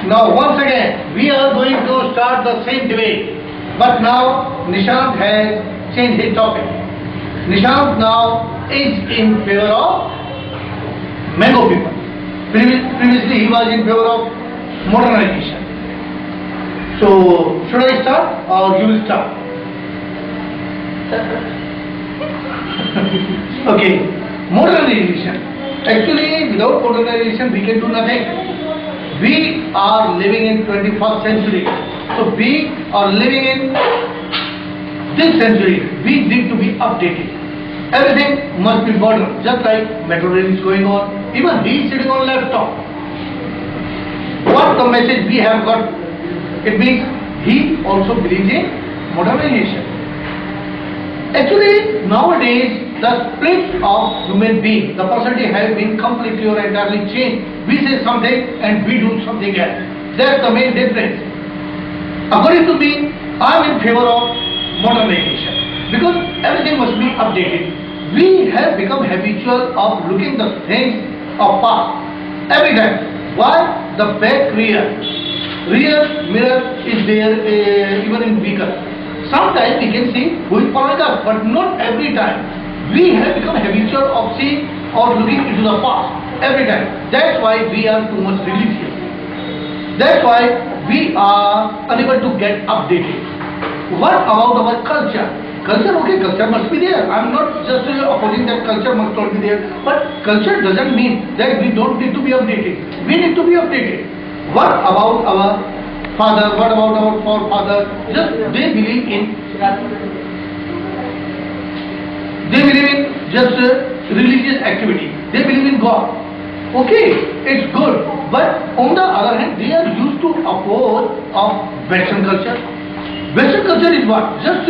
Now once again we are going to start the same debate, but now Nishant has changed his topic. Nishant now is in favor of mango people. Previously he was in favor of modernization. So should I start or you will start? Okay, modernization. Actually, without modernization we can do nothing. We are living in 21st century. So we are living in this century. We need to be updated. Everything must be modern. Just like metro rail is going on. Even he is sitting on laptop. What the message we have got? It means he also believes in modernization. Actually, nowadays the split of human being, the personality has been completely or entirely changed. We say something and we do something else. That's the main difference. According to me, I am in favor of modernization because everything must be updated. We have become habitual of looking the things of past every time. Why? The back rear mirror is there even in vehicle. Sometimes we can see who is following us, but not every time. We have become habitual of seeing or looking into the past every time. That's why we are too much religious. That's why we are unable to get updated. What about our culture? Culture, okay, culture must be there. I'm not just opposing that culture must not be there. But culture doesn't mean that we don't need to be updated. We need to be updated. What about our father? What about our forefather? Just they believe in just religious activity. They believe in God. Okay, it's good. But on the other hand, they are used to oppose of Western culture. Western culture is what? Just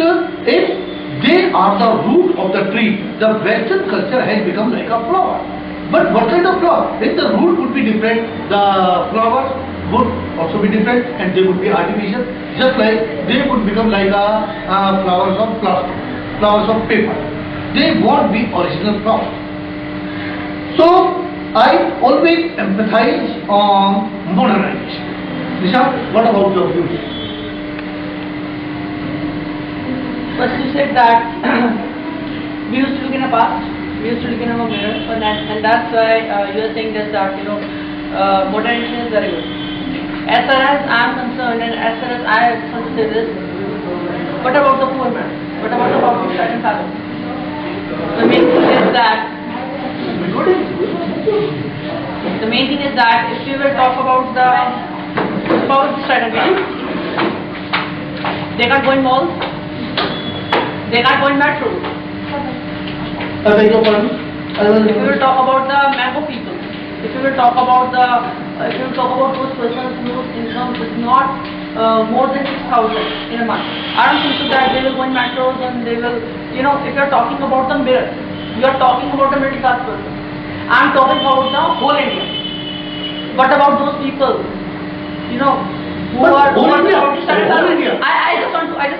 if they are the root of the tree, the Western culture has become like a flower. But what kind of flower? If the root would be different, the flowers would also be different and they would be artificial. Just like they would become like flowers of plastic, flowers of paper. They won't be original flowers. So I always empathize on modernization. Nishant, what about your views? First you said that we used to look in the past, we used to look in our mirror, and that's why you are saying this, that modernization is very good. As far as I am concerned, and as far as I want to say this, what about the poor man? What about the poverty stricken family? The main thing is that if we will talk about the poverty stricken family, they can't go in malls. They can't go in metro. If we will talk about the mango people, if we will talk about those persons whose income is not more than 6,000 in a month, I don't think so that they will go in metros and they will, if you are talking about the mirror, you are talking about the middle class person. I am talking about the whole India. What about those people, who are India. I just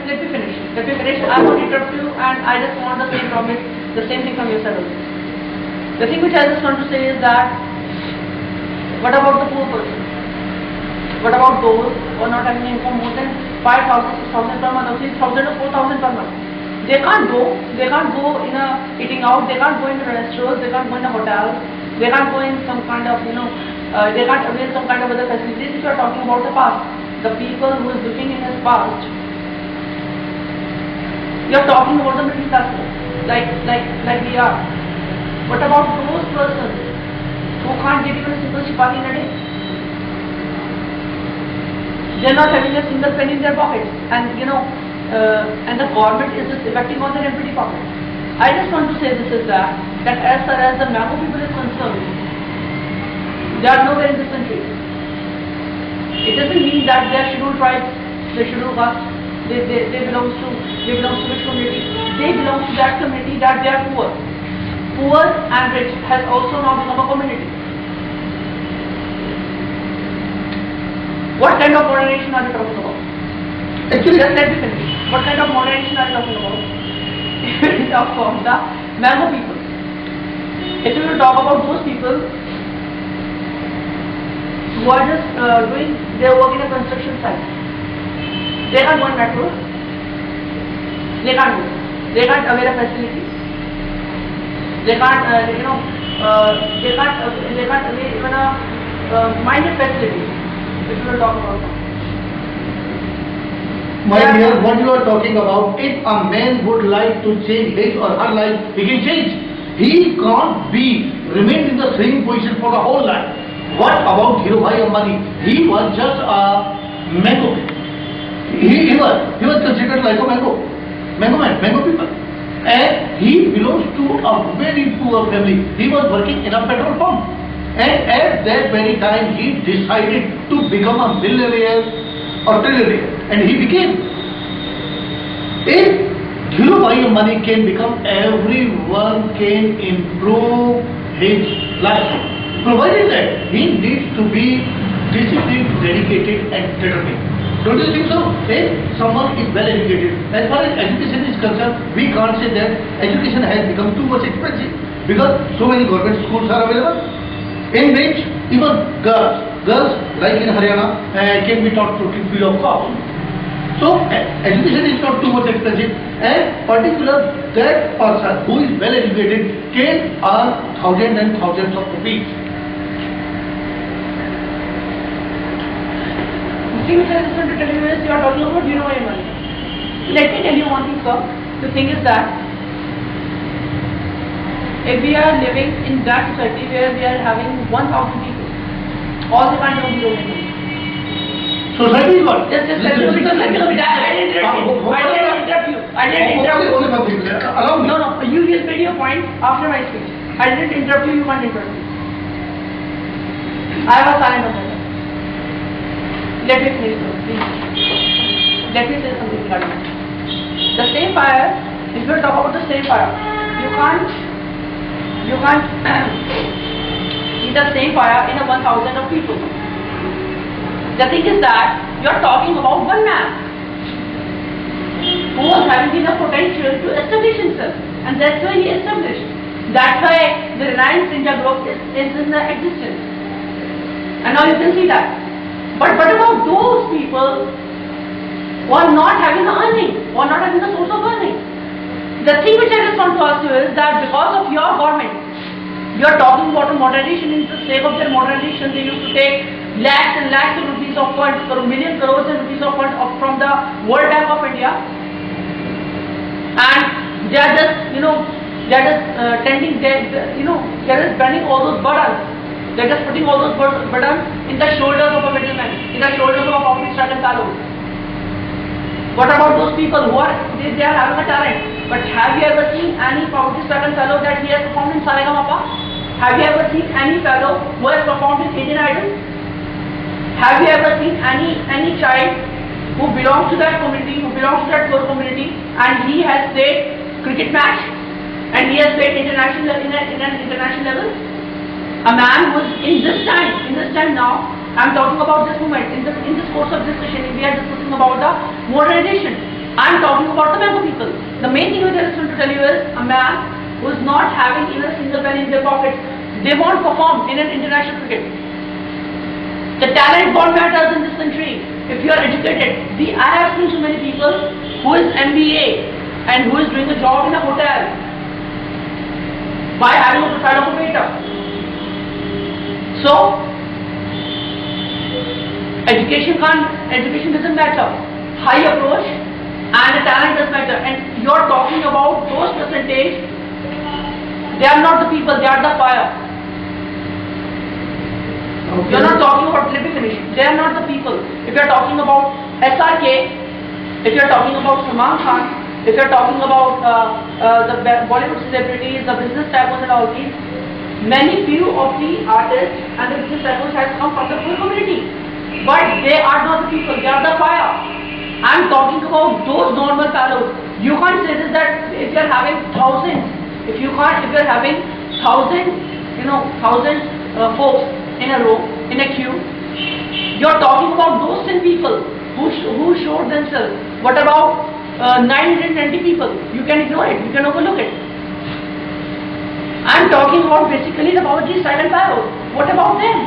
let me finish. I won't interrupt you, and I just want the same thing from your side also. The thing which I just want to say is that, what about the poor person? What about those who are not having income more than 5,000, 6,000 per month, or 3,000 or 4,000 per month? They can't go in a eating out, they can't go in restaurants, they can't go in a hotel, they can't go in some kind of, they can't avail some kind of other facilities. If you are talking about the past, the people who is looking in his past, you are talking about the middle class, like we are. What about those persons who can't get even a single chapati in a day? They are not having a single penny in their pockets, and and the government is just effecting on their empty pocket. I just want to say this is that as far as the mango people is concerned, they are nowhere in this country. It doesn't mean that they are scheduled tribes, they are scheduled caste, they belong to which community? They belong to that community that they are poor. Poor and rich has also now become a community. What kind of modernization are you talking about? Actually, just let me finish. What kind of modernization are you talking about? If we talk about the mango people, if we will talk about those people, who are just doing their work in a construction site. They can't go on metro. They can't go. They can't avail of facilities. They can't, they can't avail even a minor facility. Which we will talk about now. My dear, what you are talking about, if a man would like to change his or her life, he can change. He can't remain in the same position for the whole life. What about Dhirubhai Ambani? He was just a mango. He was considered like a mango man, mango people. And he belongs to a very poor family. He was working in a petrol pump. And at that very time, he decided to become a millionaire or trillionaire. And he became. If Dhirubhai Ambani can become, everyone can improve his life. Provided that he needs to be disciplined, dedicated and determined. Don't you think so? If someone is well educated, as far as education is concerned, we can't say that education has become too much expensive because so many government schools are available in which even girls like in Haryana can be taught to free of cost. So education is not too much expensive, and particular that person who is well educated can earn thousands and thousands of rupees. The thing which I just want to tell you is, you are talking about Dhirubhai Ambani. Let me tell you one thing, sir. The thing is that if we are living in that society where we are having 1,000 people, all the kind of Dhirubhai Ambani. Society is what? Just let me know, because I didn't interrupt you. I didn't interrupt you. No, you just made your point after my speech. I didn't interrupt you, you can't interrupt me. I was silent on that. Let me finish, please. Let me say something regarding it. The same fire, if you talk about the same fire, you can't see the same fire in a 1,000 of people. The thing is that you are talking about one man who was having enough potential to establish himself, and that's why he established. That's why the Reliance India Group is in the existence. And now you can see that. But what about those people who are not having the earning, who are not having the source of earning? The thing which I just want to ask you is that because of your government, you are talking about a modernization. In the sake of their modernization, they used to take lakhs and lakhs of rupees of funds, million crores and rupees of funds from the World Bank of India, and they are just, spending all those burdens. They are just putting all those burdens in the shoulders of a middleman, in the shoulders of a poverty-stricken fellow. What about those people who are they are having a talent? But have you ever seen any poverty-stricken fellow that he has performed in Saregama? Have you ever seen any fellow who has performed in Indian Idol? Have you ever seen any child who belongs to that community, who belongs to that poor community, and he has played cricket match, and he has played international in an international level? A man who is in this time now, I am talking about this moment, in this course of discussion, we are discussing about the modernization. I am talking about the Mango people. The main thing which I just want to tell you is, a man who is not having even a single penny in their pocket, they won't perform in an international cricket. The talent what matters in this country. If you are educated, I have seen so many people who is MBA and who is doing a job in a hotel by having a profile of a waiter. So education doesn't matter. High approach and the talent does matter. And you are talking about those percentage. They are not the people, they are the fire. Okay. You are not talking about living conditions. They are not the people. If you are talking about SRK, if you are talking about Salman Khan, if you are talking about the Bollywood celebrities, the business tycoons and all these, many few of the artists and the business tycoons has come from the poor community. But they are not the people, they are the fire. I am talking about those normal fellows. You can't say this that if you are having thousands, if you are having thousands folks in a row, in a queue, you are talking about those 10 people who showed themselves. What about 990 people? You can ignore it, you can overlook it. I am talking about basically the poverty-stricken fellows. What about them?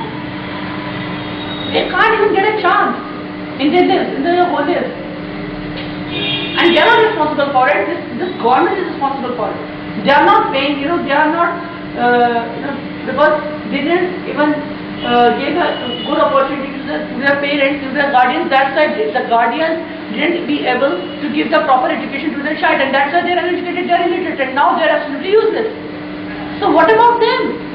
They can't even get a chance in their lives, in their whole lives. And they are not responsible for it. This government is responsible for it. They are not paying, they are not, because they didn't even give a good opportunity to their parents, to their guardians. That's why the guardians didn't be able to give the proper education to their child, and that's why they are uneducated, they are illiterate, and now they are absolutely useless. So what about them?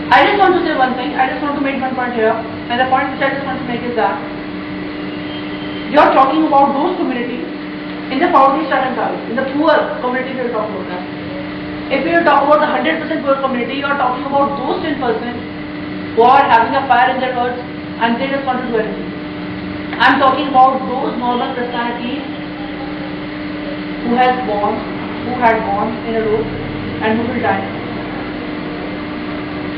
I just want to say one thing, I just want to make one point here, and the point which I just want to make is that you are talking about those communities in the poverty stricken tribes, in the poor communities you are talking about that. If you talk about the 100% poor community, you are talking about those 10% who are having a fire in their hearts and they just want to do anything. I am talking about those normal personalities who had born in a row and who will die.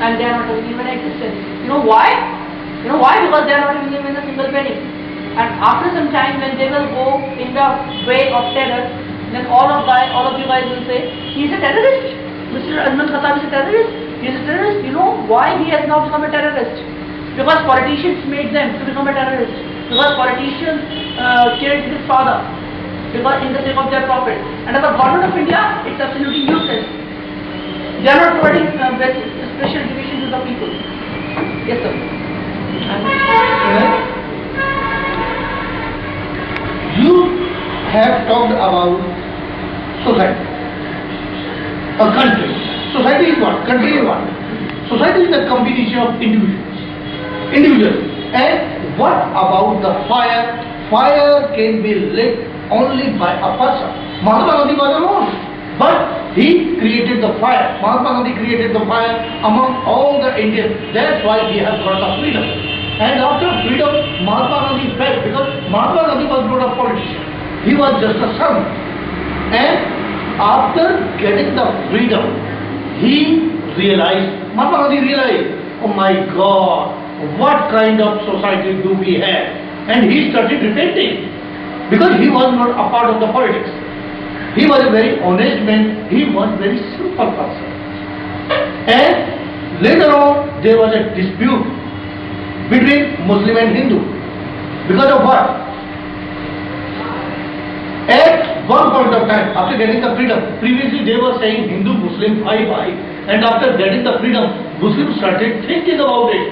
And they are not having even existence. You know why? You know why? Because they are not having even a single penny. And after some time, when they will go in the way of terror, then all of you guys will say, he is a terrorist. Mr. Arman Khattab is a terrorist. He is a terrorist. You know why he has now become a terrorist? Because politicians made them to become a terrorist. Because politicians killed his father. Because in the sake of their profit. And as a government of India, it's absolutely useless. They are not providing special education to the people. Yes, sir. You have talked about society, a country. Society is what? Country is what? Society is a combination of individuals. And what about the fire? Fire can be lit only by a person. Mahatma Gandhi was alone, but he created the fire. Mahatma Gandhi created the fire among all the Indians. That's why we have got the freedom. And after freedom, Mahatma Gandhi fell, because Mahatma Gandhi was not a politician. He was just a son. And after getting the freedom, he realized, Mahatma Gandhi realized, oh my God, what kind of society do we have? And he started repenting, because he was not a part of the politics. He was a very honest man, he was a very simple person. And later on, there was a dispute between Muslim and Hindu. Because of what? At one point of time, after getting the freedom, previously they were saying Hindu, Muslim, bye, and after getting the freedom, Muslims started thinking about it.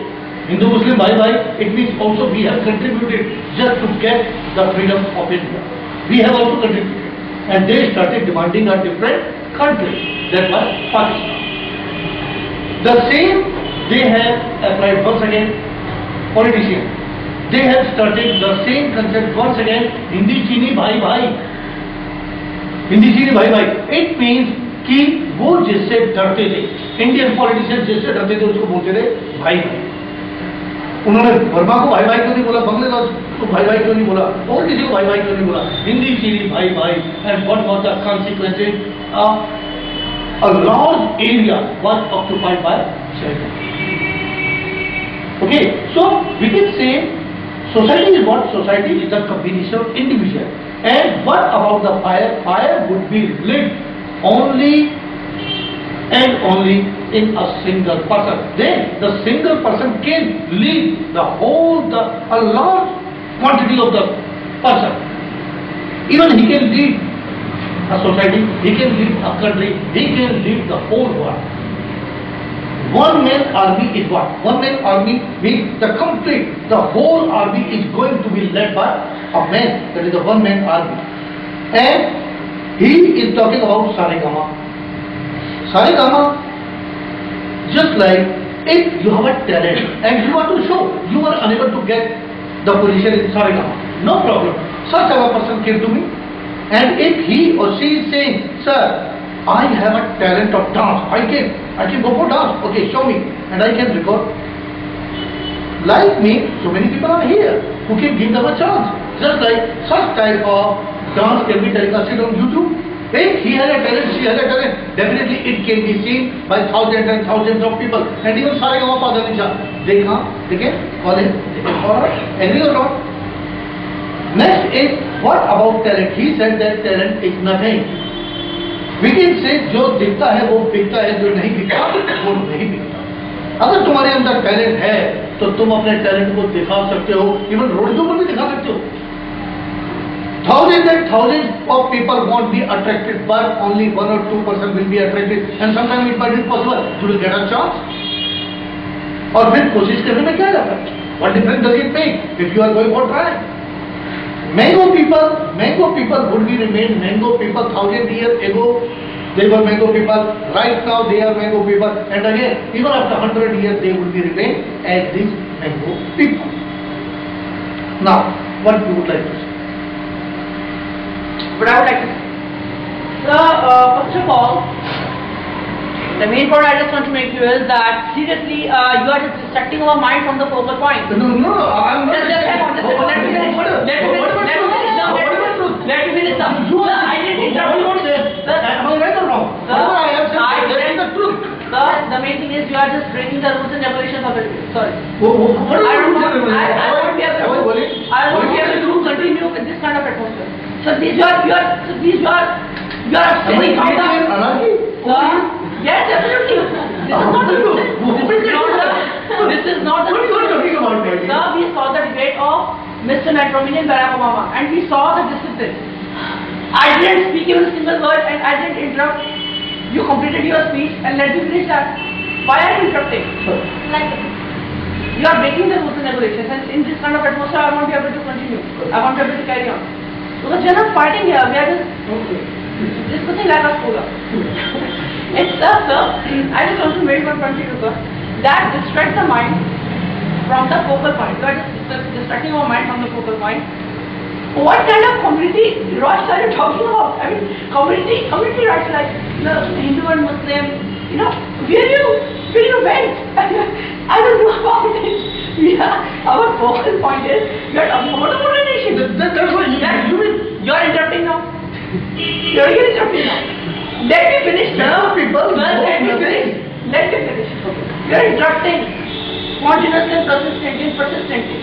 Hindu, Muslim, bye, it means also we have contributed just to get the freedom of India. We have also contributed. And they started demanding a different country, that was Pakistan. The same they have applied once again. Politicians, they have started the same concept once again. Hindi chini bhai bhai. Hindi chini bhai bhai. It means कि वो जिससे डरते थे, Indian politicians जिससे डरते थे उसको बोलते थे भाई भाई. उन्होंने वर्मा को भाई भाई क्यों नहीं बोला, बांग्लादेश को भाई भाई क्यों नहीं बोला, और किसी को भाई भाई क्यों नहीं बोला? हिंदी चीनी भाई भाई. And what was the consequences? A large area was occupied by China. Okay, so we can say society is what? Society is a combination of individuals. And what about the fire? Fire would be lit only and only in a single person. Then the single person can lead the whole, a large quantity of the person. Even he can lead a society, he can lead a country, he can lead the whole world. One man army is what? One man army means the whole army is going to be led by a man. That is a one man army. And he is talking about Saregama. Saregama, just like if you have a talent and you want to show, you are unable to get the position in Saregama, no problem. Such a person came to me, and if he or she is saying, sir, I have a talent of dance, I can go for dance, okay, show me, and I can record. Like me, so many people are here who can give them a chance. Just like such type of dance can be telecasted on YouTube. If he has a talent, she has a talent, definitely it can be seen by thousands and thousands of people. And even Saregama Pada Nisha, they can call him, they can call her, agree or not? Next is, what about talent? He said that talent is nothing. We can say जो दिखता है वो बिकता है, जो नहीं दिखता वो नहीं बिकता। अगर तुम्हारे अंदर टैलेंट है तो तुम अपने टैलेंट को दिखा सकते हो, इवन रोड के ऊपर भी दिखा सकते हो। Thousands and thousands of people won't be attracted, but only 1 or 2% will be attracted, and sometimes it might be possible you will get a chance. और फिर कोशिश करने में क्या जाता है? What difference does it make if you are going for try? Mango people would be remain mango people 1000 years ago. They were mango people. Right now they are mango people, and again, even after 100 years, they would be remain as these mango people. Now, what you would like to say? What I would like to say. So, first of all, the main point I just want to make you is that seriously, you are just distracting our mind from the focal point. No, I'm not. Just hang on. Let me finish. Let me finish. I didn't interrupt you. Am I right or wrong? Whatever I have said, that is the truth. Sir, the main thing is you are just breaking the rules and regulations of it. Sorry. What I are you won't doing? be able to continue with this kind of atmosphere. So these you are upsetting from the. Yes, absolutely. This is not the. What are you talking about, Daddy? Sir, we saw the debate of Mr. Metrominian Barack Obama, and we saw the discipline. I didn't speak even a single word, and I didn't interrupt. You completed your speech, and let me finish that. Why are you interrupting? Like, you are breaking the rules and regulations, and in this kind of atmosphere, I won't be able to continue. I won't be able to carry on. Because we are not fighting here. We are just discussing like a scholar. It's sir, I just want to make one point to you, sir. That distracts the mind from the focal point. You are just distracting our mind from the focal point. What kind of community rights are you talking about? I mean, community rights like Hindu and Muslim. You know, where you went? I don't know about it. Our focal point is we are talking about the modernization. That's what you mean. You are interrupting now. You are interrupting now. Let me finish. Now people. Let me finish. You are interrupting continuously and persistently.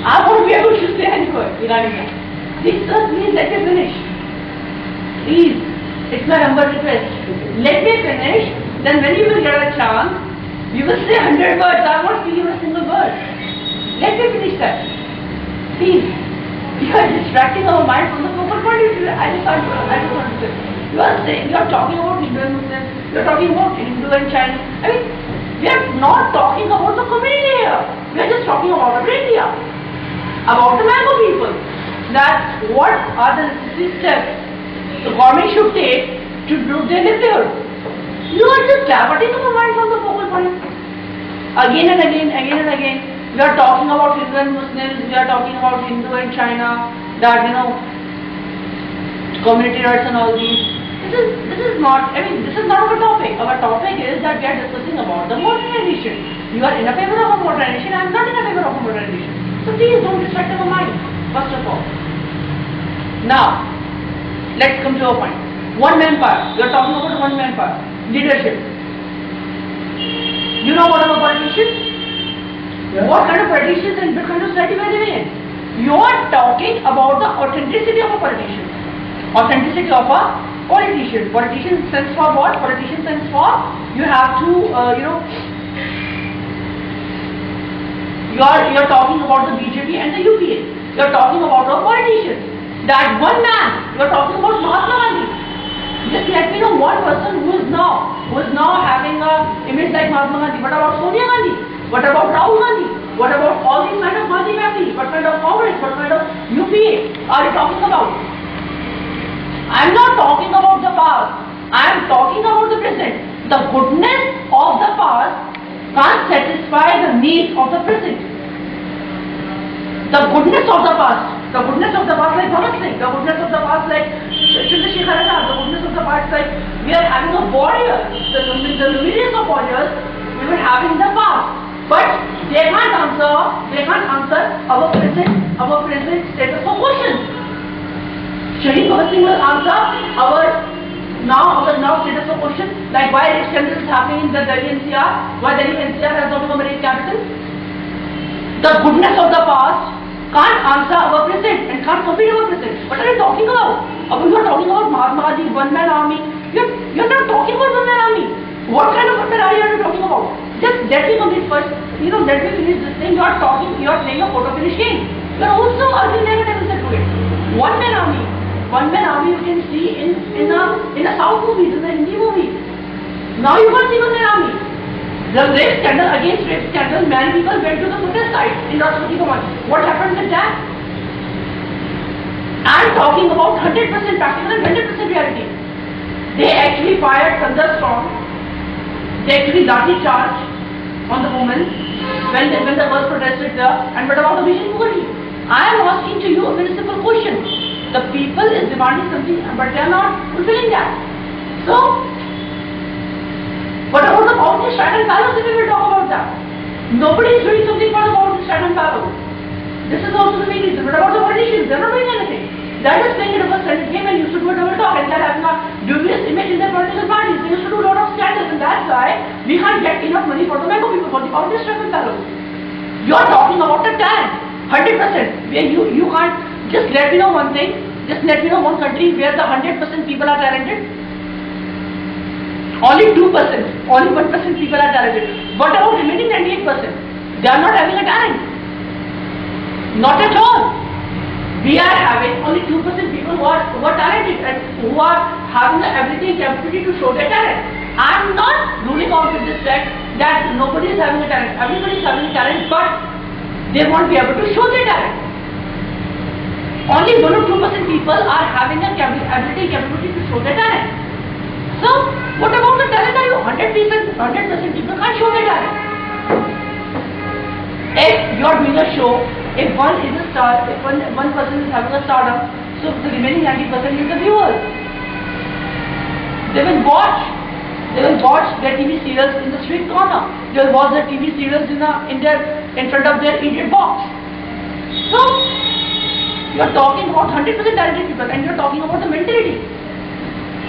I won't be able to say any word regarding that. Please, let me finish. Please, it's my humble request. Let me finish. Then when you will get a chance, you will say 100 words. I won't speak even a single word. Let me finish that. Please, you are distracting our mind from the focal point. I just want to say. You are talking about Hindu and Muslim. You are talking about Hindu and Chinese. I mean, we are not talking about the community here. We are just talking about India. About the mango people, that what are the necessary steps the government should take to improve their livelihood. You are just diverting our mind from the focal point. Again and again, we are talking about Hindu and Muslims, we are talking about Hindu and China, that community rights and all these. This is not our topic. Our topic is that we are discussing about the modernization. You are in a favor of a modernization, I am not in a favor of a modernization. So please don't distract our mind, first of all. Now, let's come to our point. One-man power. We are talking about one-man power. Leadership. You know what are politicians? Yeah. What kind of politicians and what kind of society we are living in? You are talking about the authenticity of a politician. Authenticity of a politician. Politician stands for what? Politician stands for you have to, You are talking about the BJP and the UPA. You are talking about our politicians. That one man. You are talking about Mahatma Gandhi. Just let me know one person who is now having a image like Mahatma Gandhi. What about Sonia Gandhi? What about Rahul Gandhi? What about all these kind of Gandhi families? What kind of Congress? What kind of UPA are you talking about? I am not talking about the past. I am talking about the present. The goodness of the past can't satisfy the needs of the present. The goodness of the past like Bhagat Singh, the goodness of the past like Chandrasekhar Azad, the goodness of the past like we are having a warrior, the luminaries of warriors we were having in the past. But they can't answer our present status of questions. Shaheed Bhagat Singh will answer our now status of question, like why extension is happening in the Delhi NCR, why Delhi NCR has not become a state capital. The goodness of the past can't answer our present and can't compete our present. What are you talking about? You are talking about Mahatma Gandhi, one-man army, You're not talking about one man army. What kind of one man army are you talking about? Just let me complete first. Let me finish this thing. You're playing a photo finish game. You're also arguing negative to it. One man army. One man army you can see in a South movies, in the Hindi movies. Now you can't see one man army. The rape scandal, against rape scandal, many people went to the protest site in Rashtrapati Bhavan. What happened with that? I'm talking about 100% practical and 100% reality. They actually fired thunderstorm. They actually lathi charge on the women when the girls protested there. And what about the vision Mugari? I am asking to you a very simple question. The people is demanding something, but they are not fulfilling that. So, what about the boundary strike and balance if we will talk about that? Nobody is doing something for the boundary strike and balance. This is also the main reason. What about the politicians? They are not doing anything. They are just playing it over Senate game and used to do a double talk, and they are having a dubious image in their political parties. They used to do a lot of scandals, and that's why we can't get enough money for the mango people, for the boundary strike and balance. You are talking about the talent, 100%. Where you can't just let me know one thing. Just let me know one country where the 100% people are talented. Only 2%, only 1% people are talented. What about remaining 98%? They are not having a talent. Not at all. We are having only 2% people who are talented and who are having the ability and capability to show their talent. I am not ruling out with this fact that nobody is having a talent. Everybody is having a talent, but they won't be able to show their talent. Only 1 or 2% people are having a ability and capability to show their talent. So, what about the talent? Are you 100% people can't show their talent? If you are doing a show, if one is a star, if one person is having a stardom, so the remaining 90% is the viewers. They will watch their TV serials in the street corner. They will watch their TV serials in front of their idiot box. So, you are talking about 100% talented people, and you are talking about the mentality.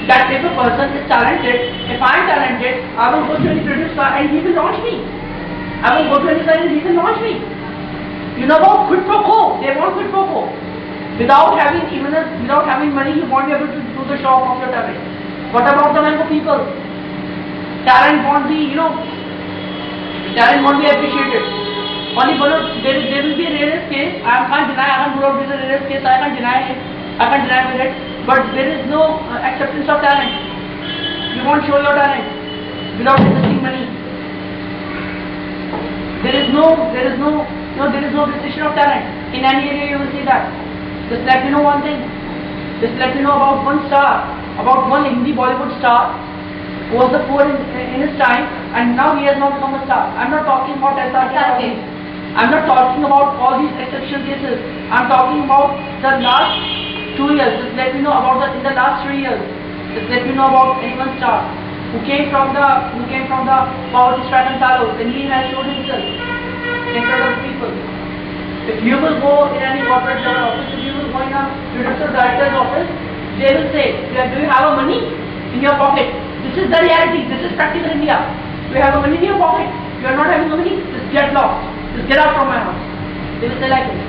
That if a person is talented, if I am talented, I will go to any producer and he will launch me. I will go to any side and he will launch me. You know about quid pro quo? They want quid pro quo. Without having money, you won't be able to do the show of your talent. What about the mango people? Talent won't be appreciated. Only there will be a rarest case. I can't deny with the rarest case. I can't deny with it. But there is no acceptance of talent. You won't show your talent without investing money. There is no appreciation of talent. In any area you will see that. Just let me know one thing. Just let me know about one star, about one Hindi Bollywood star who was the poor in his time, and now he has now become a star. I'm not talking about SRK. I'm not talking about all these exceptional cases. I'm talking about the last 2 years. Just let me know about in the last 3 years. Just let me know about any one star who came from the poverty stricken fellows, and he has showed himself in front of people. If you will go in any corporate office, if you will go in a producer director's office, they will say, do you have a money in your pocket? This is the reality. This is practical India. Do you have a money in your pocket? You are not having a money? Just get lost. Just get out from my house. They will say like this.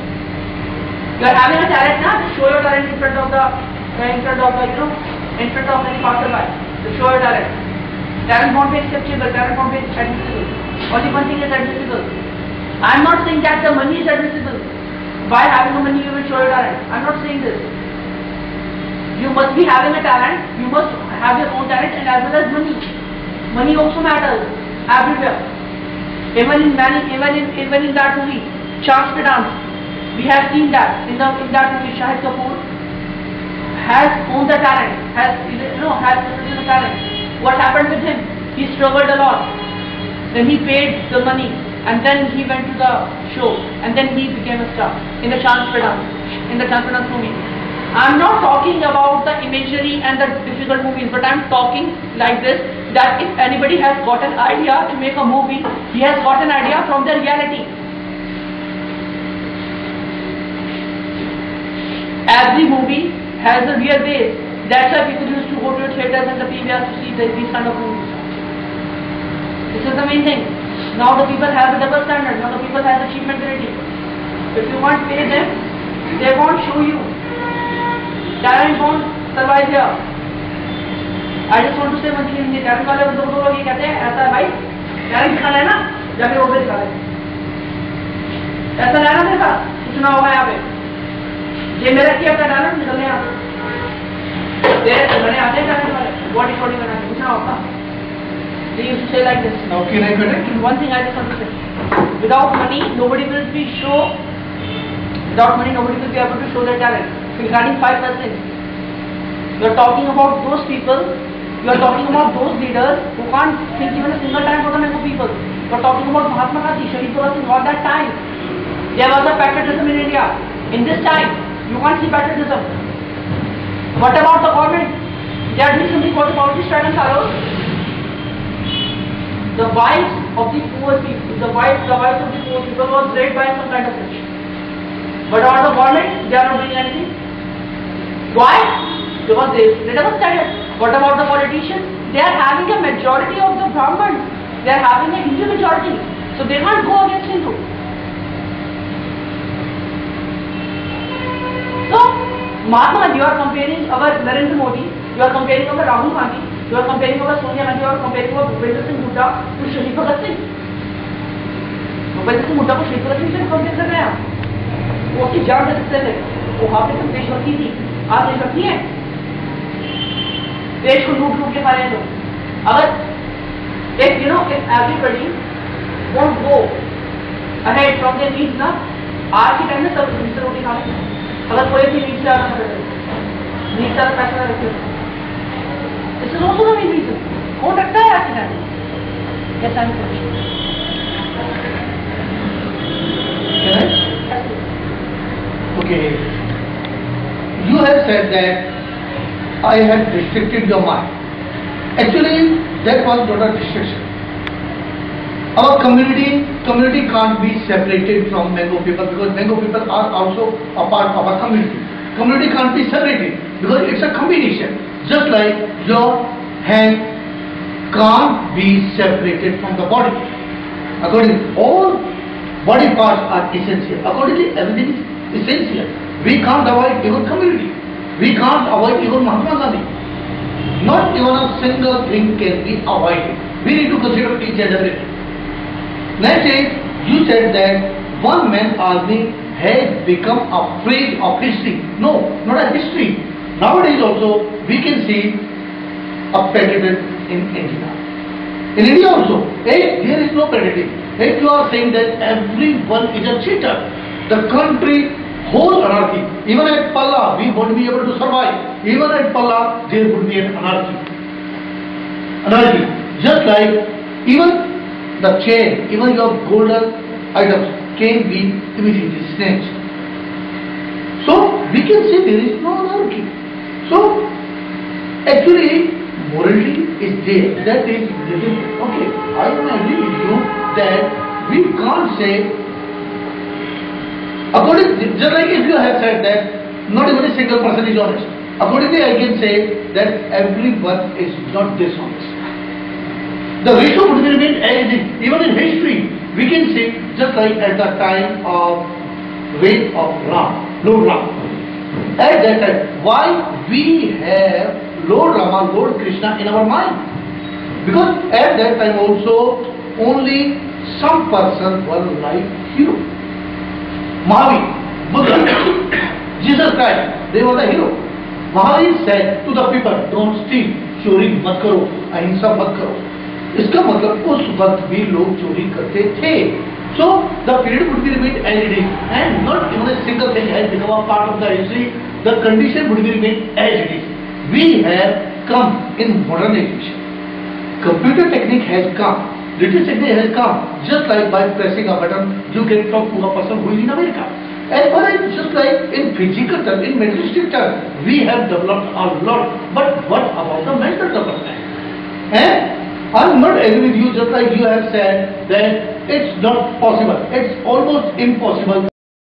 You are having a talent now, just show your talent in front of any passerby. Just show your talent. Talent won't be acceptable, talent won't be admissible. Only one thing is admissible. I am not saying that the money is admissible. By having a money you will show your talent. I am not saying this. You must be having a talent, you must have your own talent, and as well as money. Money also matters everywhere. Even in that movie, Chance Pe Dance, we have seen that in that movie. Shahid Kapoor has owned the talent, has possessed the talent. What happened with him? He struggled a lot. Then he paid the money, and then he went to the show, and then he became a star in the Chance Pe Dance movie. I'm not talking about the imagery and the difficult movies, but I'm talking like this, that if anybody has got an idea to make a movie, he has got an idea from the reality. Every movie has a real base. That's why people used to go to theaters and the PVRs to see these kind of movies. This is the main thing. Now the people have a double standard. Now the people have a cheap mentality. If you want to pay them, they won't show you. Talent won't survive here. I just want to say one thing in Hindi. Talent वाले बंदों को लोग ये कहते हैं ऐसा है भाई, टैलेंट दिखाना है ना, जाके रोड पे दिखा ले। ऐसा रहना देखा, कुछ ना होगा यहाँ पे। ये मेरा किया अपना टैलेंट निकलने यहाँ पे। तेरे मैंने आते हैं टैलेंट वाले, बॉडी बॉडी बना के कुछ ना होगा। They used to say like this. Now can I correct? One thing I just want to say. Without money, nobody will be Without money, nobody will be able to show their talent. Regarding 5%, you are talking about those people. You are talking about those leaders who can't think even a single time for the many people. You are talking about Mahatma Gandhi, Sharif Bhagat Singh. At that time, there was a patriotism in India. In this time, you can't see patriotism. What about the government? They are doing something for the poverty stricken fellows. The wives of the poor people, the wives of the poor people was raped by some kind of fish. But about the government, they are not doing anything. Why? Because they never studied. What about the politicians? They are having a majority of the Brahmins. They are having a Hindu majority. So they can't go against Hindu. So, Mahatma Gandhi, you are comparing our Narendra Modi, you are comparing our Rahul Gandhi, you are comparing our Sonia Gandhi, you are comparing our Bhupendra Singh Hooda to Sharif Bhagat Singh. Bhupendra Singh Hooda को Sharif Bhagat Singh से compare कर रहे हैं आप। वो उसकी जान से किससे थे? वो वहाँ पे तो देशभक्ति थी। आज देशभक्ति है? देश को लूट लूट के खा रहे हैं लोग। अगर if everybody won't go ahead from their needs ना, आज के टाइम में सब दूसरे रोटी खा लेंगे। अगर कोई भी नीड से आना पड़ेगा, नीड से पैसा रखे। This is also the main reason. कौन रखता है आज के टाइम में? Yes, I'm finished. Okay. You have said that I had restricted your mind. Actually, that was not a restriction. Our community can't be separated from Mango people because Mango people are also a part of our community. Community can't be separated because it's a combination. Just like your hand can't be separated from the body. Accordingly, all body parts are essential. Accordingly, everything is essential. We can't avoid even community. We can't avoid even Mahatma Gandhi. Not even a single thing can be avoided. We need to consider each and everything. Next is, you said that one man army has become afraid of history. No, not a history. Nowadays also, we can see a predator in India. In India also, there is no predator. If you are saying that everyone is a cheater, the country whole anarchy. Even at Palla, we won't be able to survive. Even at Palla, there would be an anarchy. Anarchy. Just like even the chain, even your golden items can be immediately snatched. So we can say there is no anarchy. So actually, morality is there. That is okay. I agree with you that we can't say. According, just like if you have said that not even a single person is honest. Accordingly, I can say that everyone is not dishonest. The ratio would remain as it is. Even in history, we can say just like at the time of reign of Lord Ram. At that time, why we have Lord Rama, Lord Krishna in our mind? Because at that time also only some person were like hero. Mahavir, Buddha, Jesus Christ, they were the hero. Mahavir said to the people, don't steal, चोरी मत करो, अहिंसा मत करो. इसका मतलब उस वक्त भी लोग चोरी करते थे. So the period would be remained as it is, and not even a single thing has become a part of the history. The condition would be remained as it is. We have come in modernization. Computer technique has come. Digital technique has come. Just like by pressing a button, you can talk to a person who is in America. As far as just like in physical term, in materialistic term, we have developed a lot. But what about the mental development? And I'm not agree with you. Just like you have said that it's not possible. It's almost impossible.